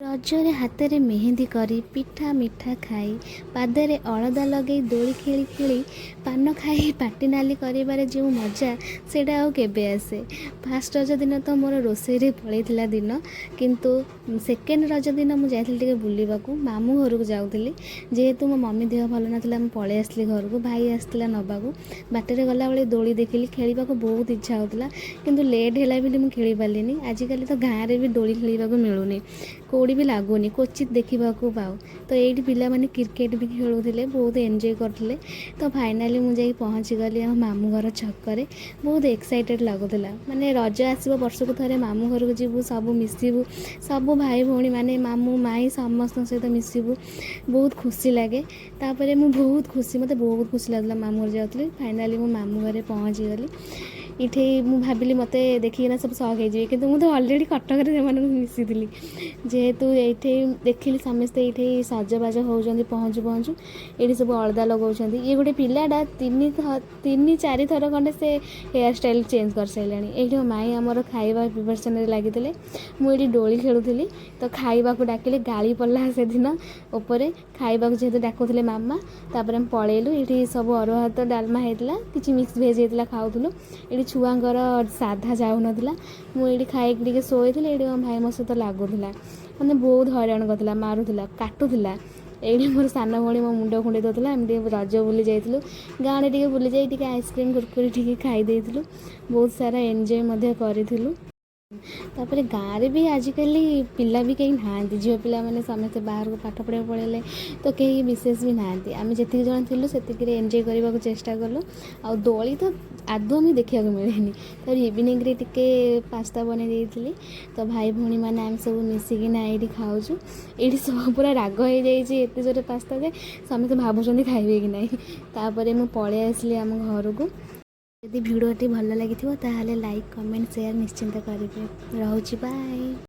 ରଜରେ ହାତରେ ମେହେନ୍ଦି କରି ପିଠା ମିଠା ଖାଇ ପାଦରେ ଅଳତା ଲଗେଇ ଦୋଳି ଖେଳି ଖେଳି ପାନ ଖାଇ ପାଟି ନାଲି କରିବାରେ ଯେଉଁ ମଜା ସେଇଟା ଆଉ କେବେ ଆସେ। ଫାଷ୍ଟ ରଜ ଦିନ ତ ମୋର ରୋଷେଇରେ ପଳେଇଥିଲା ଦିନ, କିନ୍ତୁ ସେକେଣ୍ଡ ରଜ ଦିନ ମୁଁ ଯାଇଥିଲି ଟିକେ ବୁଲିବାକୁ, ମାମୁଁ ଘରକୁ ଯାଉଥିଲି। ଯେହେତୁ ମୋ ମମି ଦେହ ଭଲ ନଥିଲା ମୁଁ ପଳେଇ ଆସିଲି ଘରକୁ, ଭାଇ ଆସିଥିଲା ନେବାକୁ। ବାଟରେ ଗଲାବେଳେ ଦୋଳି ଦେଖିଲି, ଖେଳିବାକୁ ବହୁତ ଇଚ୍ଛା ହେଉଥିଲା, କିନ୍ତୁ ଲେଟ୍ ହେଲା ବୋଲି ମୁଁ ଖେଳି ପାରିଲିନି। ଆଜିକାଲି ତ ଗାଁରେ ବି ଦୋଳି ଖେଳିବାକୁ ମିଳୁନି, କେଉଁଠି ବି ଲାଗୁନି, କ୍ୱଚିତ୍ ଦେଖିବାକୁ ପାଉ। ତ ଏଇଠି ପିଲାମାନେ କ୍ରିକେଟ୍ ବି ଖେଳୁଥିଲେ, ବହୁତ ଏନ୍ଜୟ କରୁଥିଲେ। ତ ଫାଇନାଲି ମୁଁ ଯାଇ ପହଞ୍ଚିଗଲି ଆମ ମାମୁଁ ଘର ଛକରେ। ବହୁତ ଏକ୍ସାଇଟେଡ଼୍ ଲାଗୁଥିଲା, ମାନେ ରଜ ଆସିବ ବର୍ଷକୁ ଥରେ, ମାମୁଁ ଘରକୁ ଯିବୁ, ସବୁ ମିଶିବୁ, ସବୁ ଭାଇ ଭଉଣୀ ମାନେ ମାମୁଁ ମାଇଁ ସମସ୍ତଙ୍କ ସହିତ ମିଶିବୁ, ବହୁତ ଖୁସି ଲାଗେ। ତାପରେ ମୁଁ ବହୁତ ଖୁସି, ମୋତେ ବହୁତ ଖୁସି ଲାଗୁଥିଲା ମାମୁଁ ଘର ଯାଉଥିଲି। ଫାଇନାଲି ମୁଁ ମାମୁଁ ଘରେ ପହଞ୍ଚିଗଲି। ଏଇଠି ମୁଁ ଭାବିଲି ମୋତେ ଦେଖିକିନା ସବୁ ସକ୍ ହେଇଯିବେ, କିନ୍ତୁ ମୁଁ ତ ଅଲରେଡ଼ି କଟକରେ ସେମାନଙ୍କୁ ମିଶିଥିଲି। ଯେହେତୁ ଏଇଠି ଦେଖିଲି ସମସ୍ତେ ଏଇଠି ସଜବାଜ ହେଉଛନ୍ତି, ପହଞ୍ଚୁ ପହଞ୍ଚୁ ଏଇଠି ସବୁ ଅଳତା ଲଗାଉଛନ୍ତି। ଇଏ ଗୋଟେ ପିଲାଟା ତିନି ଚାରି ଥର ଖଣ୍ଡେ ସେ ହେୟାର ଷ୍ଟାଇଲ୍ ଚେଞ୍ଜ କରିସାରିଲାଣି। ଏଇଠି ମୋ ମାଇଁ ଆମର ଖାଇବା ପ୍ରିପାରେସନ୍ରେ ଲାଗିଥିଲେ, ମୁଁ ଏଇଠି ଦୋଳି ଖେଳୁଥିଲି। ତ ଖାଇବାକୁ ଡାକିଲେ, ଗାଳି ପଡ଼ିଲା ସେଦିନ ଉପରେ, ଖାଇବାକୁ ଯେହେତୁ ଡାକୁଥିଲେ ମାମା। ତାପରେ ଆମେ ପଳେଇଲୁ। ଏଇଠି ସବୁ ଅରୁଆ ଭାତ ଡାଲମା ହେଇଥିଲା, କିଛି ମିକ୍ସ ଭେଜ୍ ହେଇଥିଲା, ଖାଉଥିଲୁ। ଏଇଠି ଛୁଆଙ୍କର ସାଧା ଯାଉନଥିଲା, ମୁଁ ଏଇଠି ଖାଇକି ଟିକେ ଶୋଇଥିଲି। ଏଇଠି ମୋ ଭାଇ ମୋ ସହିତ ଲାଗୁଥିଲା, ମାନେ ବହୁତ ହଇରାଣ କରୁଥିଲା, ମାରୁଥିଲା, କାଟୁଥିଲା। ଏଇଠି ମୋର ସାନ ଭଉଣୀ ମୋ ମୁଣ୍ଡ କୁଣ୍ଡେଇ ଦେଉଥିଲା। ଆମେ ଟିକେ ରଜ ବୁଲି ଯାଇଥିଲୁ, ଗାଁରେ ଟିକେ ବୁଲି ଯାଇ ଟିକେ ଆଇସ୍କ୍ରିମ୍ କୁରକୁରି ଟିକେ ଖାଇ ଦେଇଥିଲୁ, ବହୁତ ସାରା ଏନ୍ଜୟ ମଧ୍ୟ କରିଥିଲୁ। ତାପରେ ଗାଁରେ ବି ଆଜିକାଲି ପିଲା ବି କେହି ନାହାନ୍ତି, ଝିଅ ପିଲାମାନେ ସମସ୍ତେ ବାହାରକୁ ପାଠ ପଢ଼ିବାକୁ ପଳେଇଲେ, ତ କେହି ବିଶେଷ ବି ନାହାନ୍ତି। ଆମେ ଯେତିକି ଜଣ ଥିଲୁ ସେତିକିରେ ଏନ୍ଜୟ କରିବାକୁ ଚେଷ୍ଟା କଲୁ। ଆଉ ଦୋଳି ତ ଆଦୌ ବି ଦେଖିବାକୁ ମିଳେନି। ତାପରେ ଇଭିନିଂରେ ଟିକେ ପାସ୍ତା ବନେଇ ଦେଇଥିଲି, ତ ଭାଇ ଭଉଣୀମାନେ ଆମେ ସବୁ ମିଶିକିନା ଏଇଠି ଖାଉଛୁ। ଏଇଠି ସବୁ ପୁରା ରାଗ ହେଇଯାଇଛି, ଏତେ ଜୋରେ ପାସ୍ତା ଯେ ସମସ୍ତେ ଭାବୁଛନ୍ତି ଖାଇବେ କି ନାହିଁ। ତାପରେ ମୁଁ ପଳେଇ ଆସିଲି ଆମ ଘରକୁ। ଯଦି ଭିଡ଼ିଓଟି ଭଲ ଲାଗିଥିବ ତାହେଲେ ଲାଇକ୍ କମେଣ୍ଟ ସେୟାର ନିଶ୍ଚିନ୍ତ କରିବେ। ରହୁଛି, ବାଏ।